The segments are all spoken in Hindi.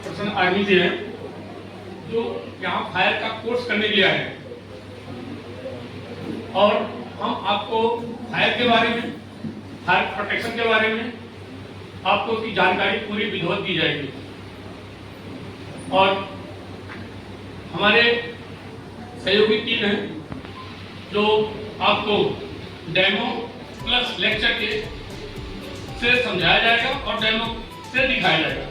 पर्सन आर्मी से हैं जो यहाँ फायर का कोर्स करने के लिए आए हैं और हम आपको फायर के बारे में, फायर प्रोटेक्शन के बारे में आपको उसकी जानकारी पूरी विधिवत दी जाएगी और हमारे सहयोगी टीम है जो आपको डेमो प्लस लेक्चर के से समझाया जाएगा और डेमो से दिखाया जाएगा।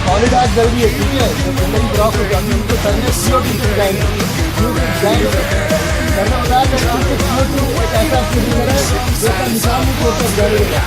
कॉलेज आज जल्दी है, ठीक है, तो जनरल ब्लॉक हो जाएंगे उनको करने CO2 से जाएंगे करना बताया कि उनको CO2 एक ऐसा सिलेंडर है जो का निशान को ऊपर जाएगा।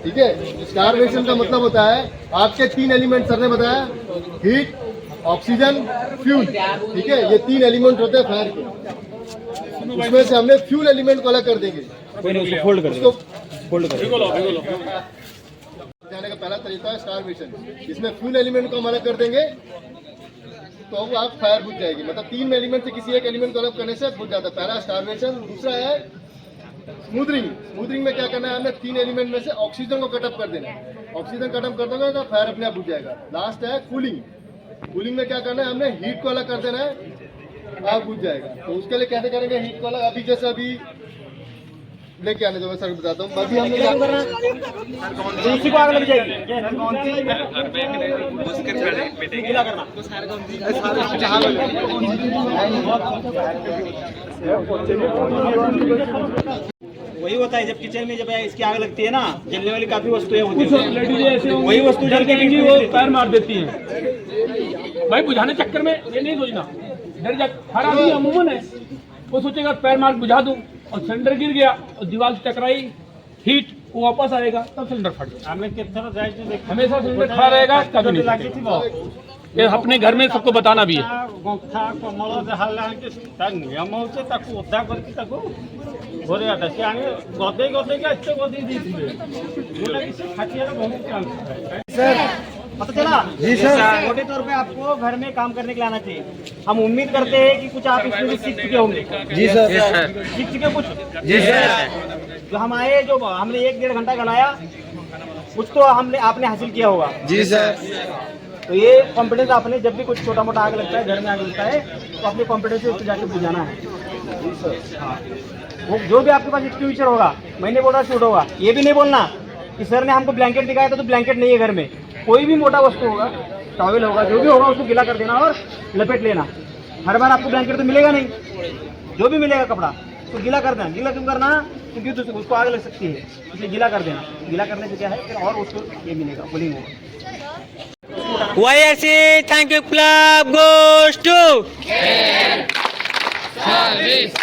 ठीक है, स्टारवेशन का मतलब होता है आपके 3 एलिमेंट सर ने बताया, हीट, ऑक्सीजन, फ्यूल। ठीक है, ये 3 एलिमेंट होते हैं फायर के। उसमें से हमने फ्यूल एलिमेंट को अलग कर देंगे। फोल्ड कर जाने का पहला तरीका है स्टारवेशन। इसमें फ्यूल एलिमेंट को हम अलग कर देंगे तो वो आप फायर बुझ जाएगी। मतलब 3 एलिमेंट से किसी एक एलिमेंट को अलग करने से बुझ जाता है। पहला स्टारवेशन। दूसरा है स्मूथरिंग। स्मूथरिंग में क्या करना है, हमने 3 एलिमेंट में से ऑक्सीजन को कटअप कर देना है। ऑक्सीजन कटअप कर दोगे तो फायर अपने आप बुझ जाएगा। लास्ट है कूलिंग। कूलिंग में क्या करना है, हमने हीट को अलग कर देना है, आग बुझ जाएगा। तो उसके लिए कैसे करेंगे हीट को अलग, अभी जैसे अभी लेके आने दो, मैं सर बताता हूँ। अभी हमने क्या करना है, उसी को आग लग जाएगी। वही होता है जब किचन में जब इसकी आग लगती है ना, जलने वाली काफी वस्तुएं होती है, वही वस्तु जल के वो पैर मार देती है। भाई बुझाने चक्कर में ये नहीं सोचना, डर जा। हर आदमी अमूमन है वो सोचेगा पैर मार बुझा दूं और सिलेंडर गिर गया और दीवार से टकराई, हीट वो वापस आएगा तब सिलेंडर फट गया। हमेशा सिलेंडर खड़ा रहेगा कभी नहीं। ये अपने घर में सबको बताना भी है। पता चला? जी सर। मोटे तौर पे आपको घर में काम करने के लिए आना चाहिए। हम उम्मीद करते हैं कि कुछ आप इसमें सीख चुके होंगे। जी सर। सीख चुके कुछ? जी सर। जो हम आए, जो हमने 1-1.5 घंटा लगाया, कुछ तो आपने हासिल किया होगा। जी सर। तो ये कॉन्फिडेंस आपने, जब भी कुछ छोटा मोटा आग लगता है, घर में आग लगता है, तो अपने कॉन्फिडेंस से जाके बुझाना है। हाँ। वो जो भी आपके पास एक्सटिंग्विशर होगा, मैंने बोला शूट होगा, ये भी नहीं बोलना कि सर ने हमको ब्लैंकेट दिखाया था तो ब्लैंकेट नहीं है घर में। कोई भी मोटा वस्तु होगा, टॉवेल होगा, जो भी होगा उसको गीला कर देना और लपेट लेना। हर बार आपको ब्लैंकेट तो मिलेगा नहीं, जो भी मिलेगा कपड़ा तो गीला कर देना। गीला क्यों करना? क्योंकि उसको आग लग सकती है, इसलिए गीला कर देना। गीला करने से क्या है फिर और उसको ये मिलेगा, कूलिंग होगा। YRC Thank You Club goes to Service,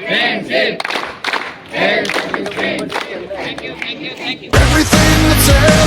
friendship, Thank you. Everything that's